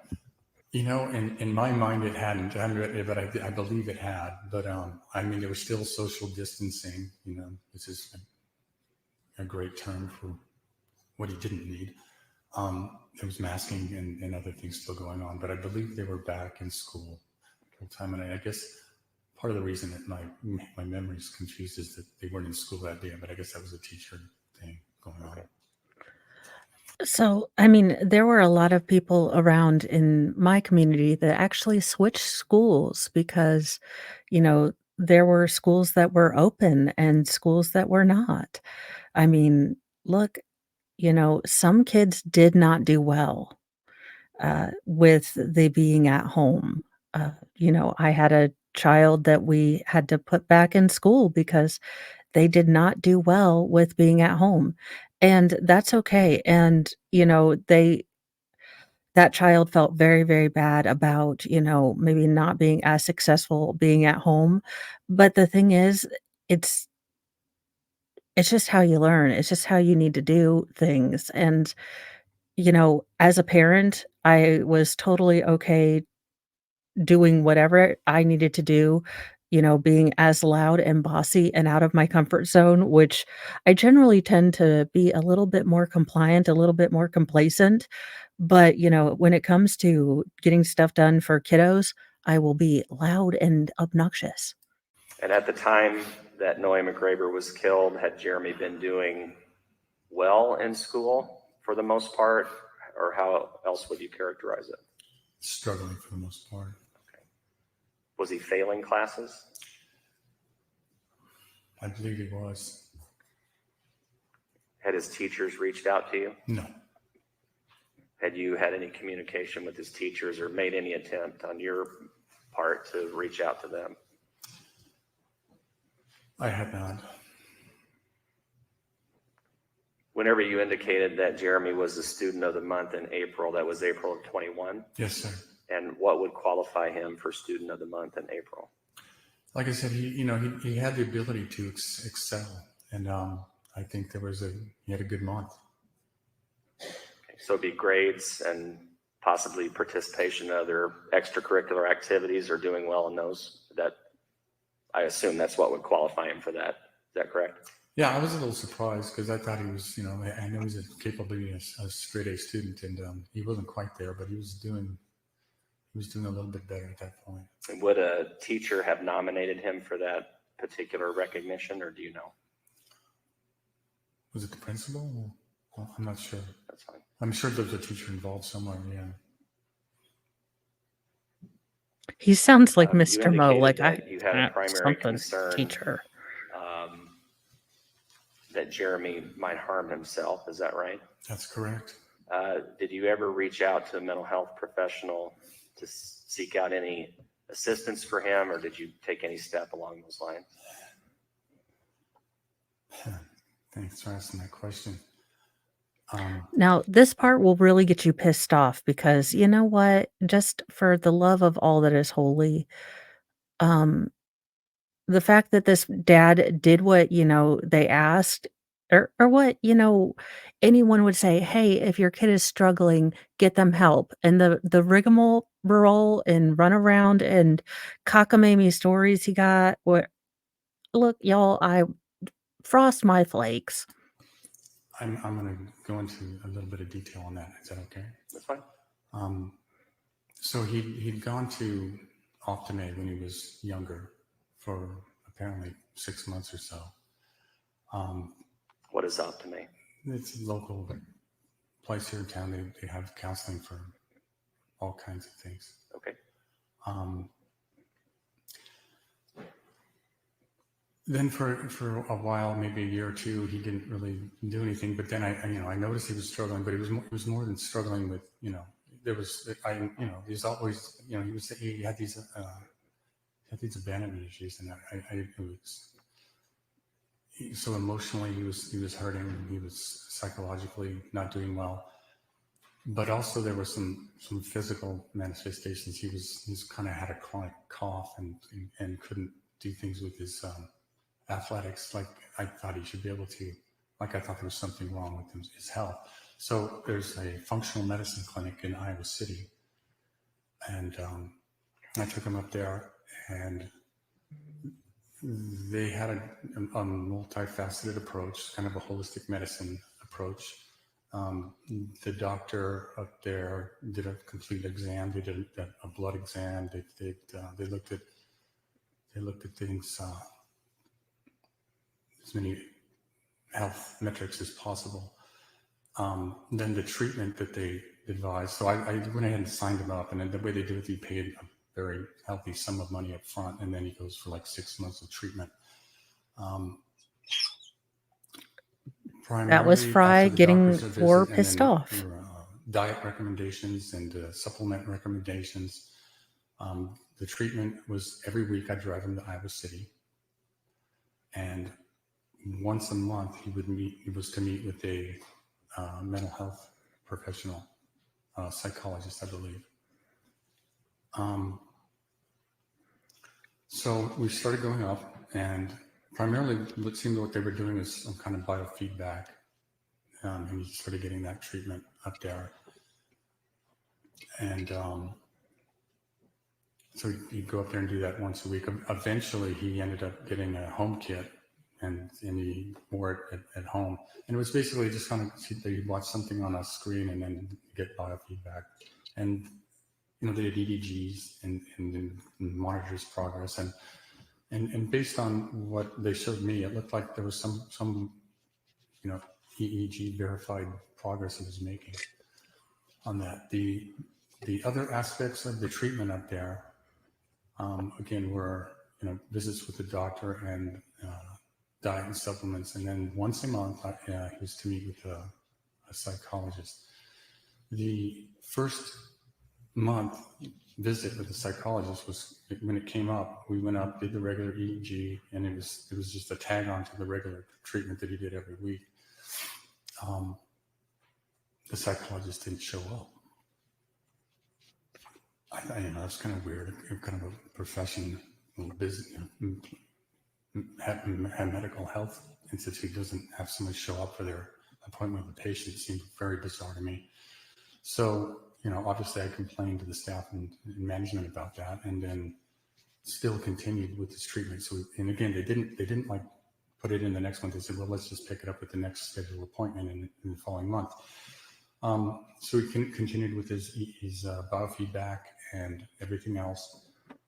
You know, in my mind, it hadn't, but I believe it had. But I mean, there was still social distancing. You know, this is a great term for what he didn't need. There was masking and other things still going on, but I believe they were back in school full time. And I guess part of the reason that my memory is confused is that they weren't in school that day, but I guess that was a teacher thing going on. So, I mean, there were a lot of people around in my community that actually switched schools because, there were schools that were open and schools that were not. I mean, look, some kids did not do well with the being at home. I had a child that we had to put back in school because they did not do well with being at home, and that's okay, and, that child felt very, very bad about, maybe not being as successful being at home, but the thing is, it's it's just how you learn, it's just how you need to do things, and, as a parent, I was totally okay doing whatever I needed to do, being as loud and bossy and out of my comfort zone, which I generally tend to be a little bit more compliant, a little bit more complacent. But, when it comes to getting stuff done for kiddos, I will be loud and obnoxious. And at the time that Noe McGraber was killed, had Jeremy been doing well in school for the most part, or how else would you characterize it? Struggling for the most part. Was he failing classes? I believe he was. Had his teachers reached out to you? No. Had you had any communication with his teachers or made any attempt on your part to reach out to them? I had not. Whenever you indicated that Jeremy was the student of the month in April, that was April of 21. Yes, sir. And what would qualify him for student of the month in April? Like I said, he had the ability to excel, and I think he had a good month. Okay, so it'd be grades and possibly participation in other extracurricular activities or doing well in those. That I assume that's what would qualify him for that. Is that correct? Yeah, I was a little surprised because I thought he was, I know he's capable of being a straight A student, and he wasn't quite there, but he was doing a little bit better at that point. And would a teacher have nominated him for that particular recognition, or do you know? Was it the principal? Well, I'm not sure. That's fine. I'm sure there's a teacher involved somewhere. Yeah. He sounds like You Mr. Mo, indicated like that you had a primary something concern teacher. that Jeremy might harm himself. Is that right? That's correct. Did you ever reach out to a mental health professional to seek out any assistance for him, or did you take any step along those lines? Thanks for asking that question. Now, this part will really get you pissed off because you know what? Just for the love of all that is holy, um, the fact that this dad did what, they asked or what, anyone would say, "Hey, if your kid is struggling, get them help." And the rigmarole and run around and cockamamie stories he got, what look, y'all, I frost my flakes. I'm going to go into a little bit of detail on that. Is that okay? That's fine. So he'd gone to Optimate when he was younger for apparently 6 months or so. What is Optimate? It's a local place here in town. They have counseling for all kinds of things. Okay. Then for a while, maybe a year or two, he didn't really do anything. But then I noticed he was struggling, but it was more than struggling with, there was, he was always, he had these abandonment issues, and so emotionally he was hurting. He was psychologically not doing well, but also there were some physical manifestations. He's kind of had a chronic cough and couldn't do things with his athletics like I thought he should be able to. Like I thought there was something wrong with his health. So there's a functional medicine clinic in Iowa City And I took him up there, and they had a multifaceted approach, kind of a holistic medicine approach. The doctor up there did a complete exam. They did a blood exam. They looked at things, as many health metrics as possible. Then the treatment that they advised. So I went ahead and signed him up, and then the way they do it, he paid a very healthy sum of money up front, and then he goes for like 6 months of treatment. That was Primarily Fry after the getting doctor's visit, Thor and pissed then off. there were, diet recommendations and supplement recommendations. The treatment was every week. I'd drive him to Iowa City, and once a month he was to meet with a mental health professional, psychologist, I believe. So we started going up, and primarily what seemed what they were doing is some kind of biofeedback. And he started getting that treatment up there. And so he'd go up there and do that once a week. Eventually, he ended up getting a home kit, and he wore it at home. And it was basically just kind of, he'd watch something on a screen and then get biofeedback. And, you know, they did EDGs and monitors progress. And based on what they showed me, it looked like there was some you know, EEG verified progress he was making on that. The other aspects of the treatment up there, again, were, you know, visits with the doctor and diet and supplements. And then once a month, he was to meet with a psychologist. The first month visit with the psychologist was when it came up. We went up, did the regular EEG, and it was just a tag on to the regular treatment that he did every week. The psychologist didn't show up. You know, that's kind of weird. Kind of a profession, business, medical health institute doesn't have somebody show up for their appointment with a patient. It seemed very bizarre to me. So, you know, obviously I complained to the staff and management about that, and then still continued with this treatment. So, and again, they didn't like put it in the next month. They said, well, let's just pick it up with the next scheduled appointment in the following month. So he continued with his biofeedback and everything else.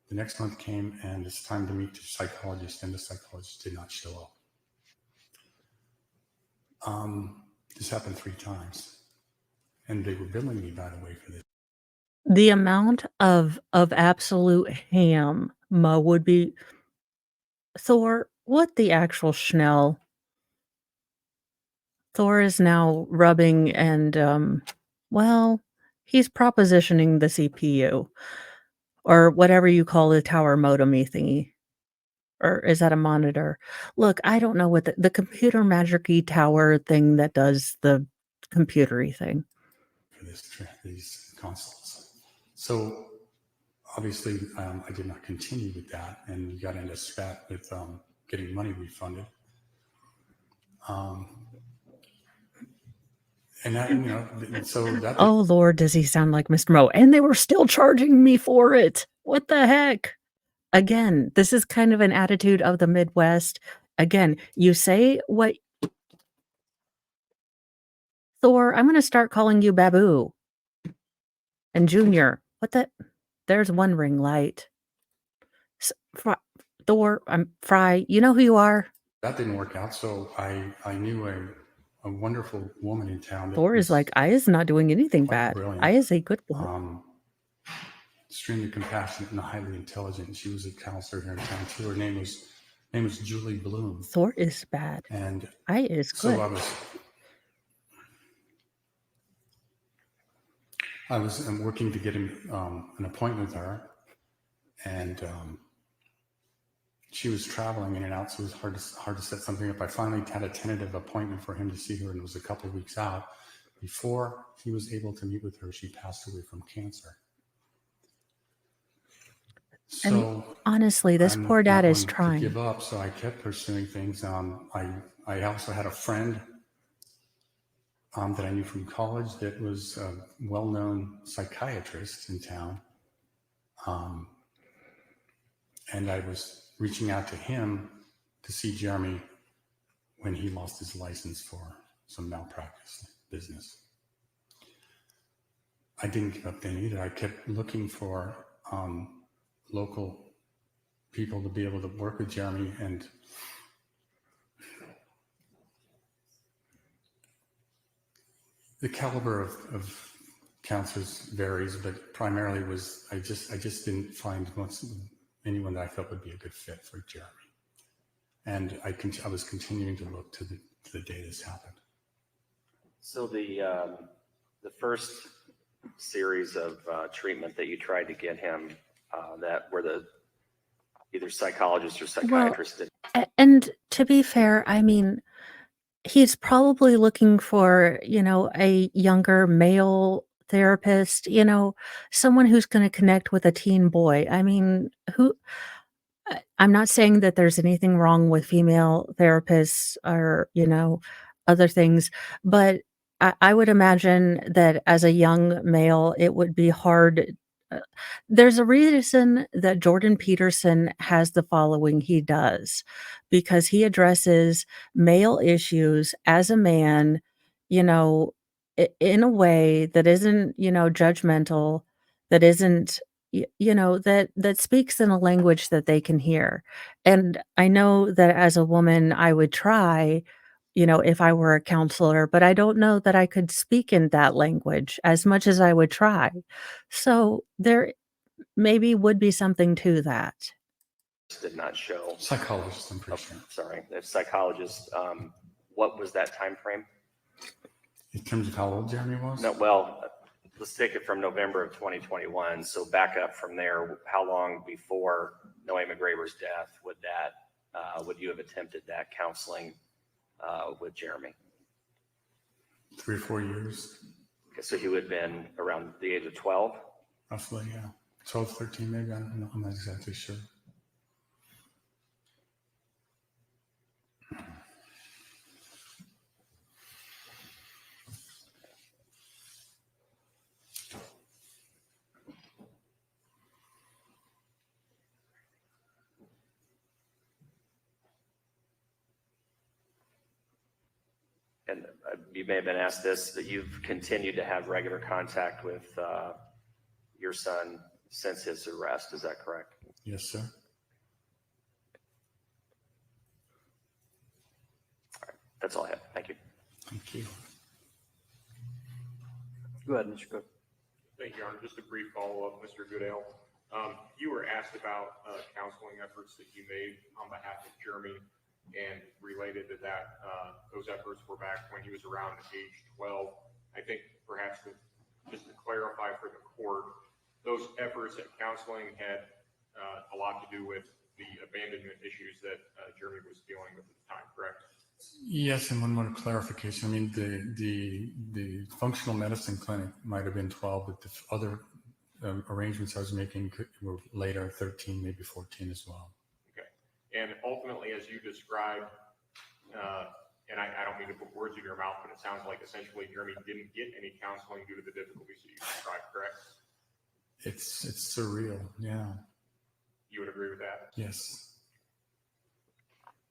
The next month came, and it's time to meet the psychologist, and the psychologist did not show up. This happened 3 times, and they were billing me, by the way, for this. The amount of absolute ham Mo would be. Thor, what the actual Schnell? Thor is now rubbing and, well, he's propositioning the CPU or whatever you call the tower modem-y thingy. Or is that a monitor? Look, I don't know what the computer magic-y tower thing that does the computery thing. For these consoles. So obviously I did not continue with that, and we got into spat with getting money refunded. And that, you know, so that. Oh, Lord, does he sound like Mr. Mo? And they were still charging me for it. What the heck? Again, this is kind of an attitude of the Midwest. Again, you say what. Thor, I'm going to start calling you Babu. And Junior, what the? There's one ring light. Thor, I'm Fry. You know who you are? That didn't work out. So I knew a wonderful woman in town. Thor is like, I is not doing anything bad. Brilliant. I is a good woman. Extremely compassionate and highly intelligent. She was a counselor here in town too. Her name was Julie Bloom. Thor is bad. And I is good. So I was working to get him an appointment with her, and she was traveling in and out, so it was hard to set something up. I finally had a tentative appointment for him to see her, and it was a couple of weeks out. Before he was able to meet with her, she passed away from cancer. So and honestly, this poor dad is trying to give up. So I kept pursuing things. I also had a friend that I knew from college that was a well-known psychiatrist in town, Um, and I was reaching out to him to see Jeremy when he lost his license for some malpractice business. I didn't give up then either. I kept looking for local people to be able to work with Jeremy, and the caliber of counselors varies, but primarily was I just didn't find anyone that I felt would be a good fit for Jeremy, and I was continuing to look to the day this happened. So the first series of treatment that you tried to get him, that were the either psychologist or psychiatrist did. And to be fair, I mean, he's probably looking for, a younger male therapist, someone who's going to connect with a teen boy. I mean, I'm not saying that there's anything wrong with female therapists or, other things, but I would imagine that as a young male, it would be hard. uh, There's a reason that Jordan Peterson has the following he does, because he addresses male issues as a man, you know, in a way that isn't, judgmental, that isn't, that speaks in a language that they can hear. And I know that as a woman, I would try, if I were a counselor, but I don't know that I could speak in that language as much as I would try. So there maybe would be something to that. Did not show. Psychologist, I'm pretty sure. Sorry, the psychologist. What was that time frame? In terms of how old Jeremy was? No, well, let's take it from November of 2021. So back up from there. How long before Noe McGraver's death would you have attempted that counseling with Jeremy? 3 or 4 years, Okay, so he would have been around the age of 12. roughly, yeah. 12, 13 maybe, I don't know, I'm not exactly sure. And you may have been asked this, that you've continued to have regular contact with your son since his arrest. Is that correct? Yes, sir. That's all I have. Thank you. Thank you. Go ahead, Mr. Cook. Thank you, Your Honor. Just a brief follow-up, Mr. Goodale. You were asked about counseling efforts that you made on behalf of Jeremy and related to that those efforts were back when he was around age 12. I think perhaps just to clarify for the court, those efforts at counseling had a lot to do with the abandonment issues that Jeremy was dealing with at the time, correct? Yes, and one more clarification. I mean, the functional medicine clinic might have been 12, but the other arrangements I was making were later, 13, maybe 14 as well. Okay. And ultimately, as you described, and I don't mean to put words in your mouth, but it sounds like essentially Jeremy didn't get any counseling due to the difficulties that you described, correct? It's surreal. Yeah. You would agree with that? Yes.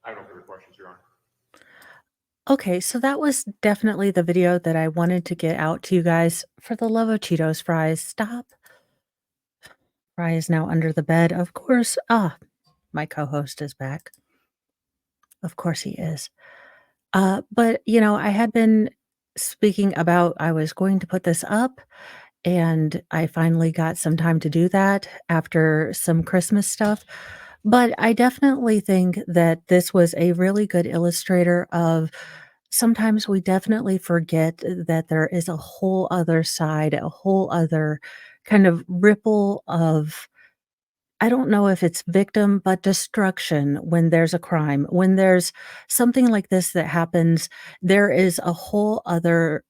I have no further questions, Your Honor. Okay, so that was definitely the video that I wanted to get out to you guys. For the love of Cheetos fries, stop. Fry is now under the bed. Of course. My co-host is back. Of course he is. But I had been speaking about I was going to put this up, and I finally got some time to do that after some Christmas stuff. But I definitely think that this was a really good illustrator of sometimes we definitely forget that there is a whole other side, a whole other kind of ripple of, I don't know if it's victim, but destruction when there's a crime. When there's something like this that happens, there is a whole other,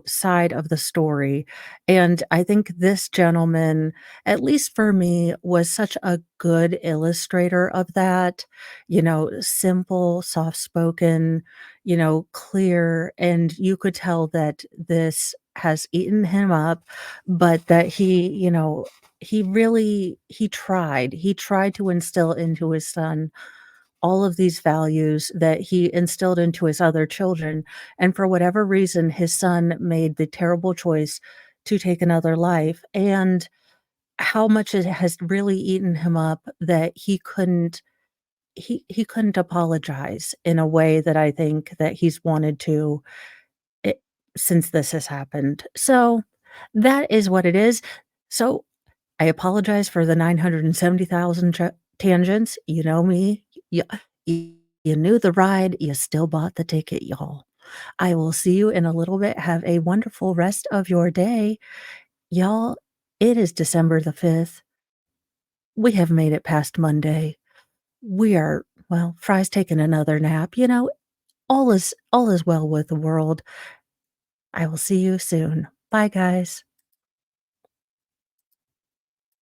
side of the story. And I think this gentleman, at least for me, was such a good illustrator of that, simple, soft spoken, clear. And you could tell that this has eaten him up, but that he, he tried to instill into his son all of these values that he instilled into his other children, and for whatever reason, his son made the terrible choice to take another life, and how much it has really eaten him up that he couldn't apologize in a way that I think that he's wanted to it since this has happened. So, that is what it is. So, I apologize for the 970,000 tangents. You know me. You you knew the ride, you still bought the ticket, y'all. I will see you in a little bit. Have a wonderful rest of your day. Y'all, it is December the 5th. We have made it past Monday. We are well, Fry's taking another nap. You know, all is well with the world. I will see you soon. Bye, guys.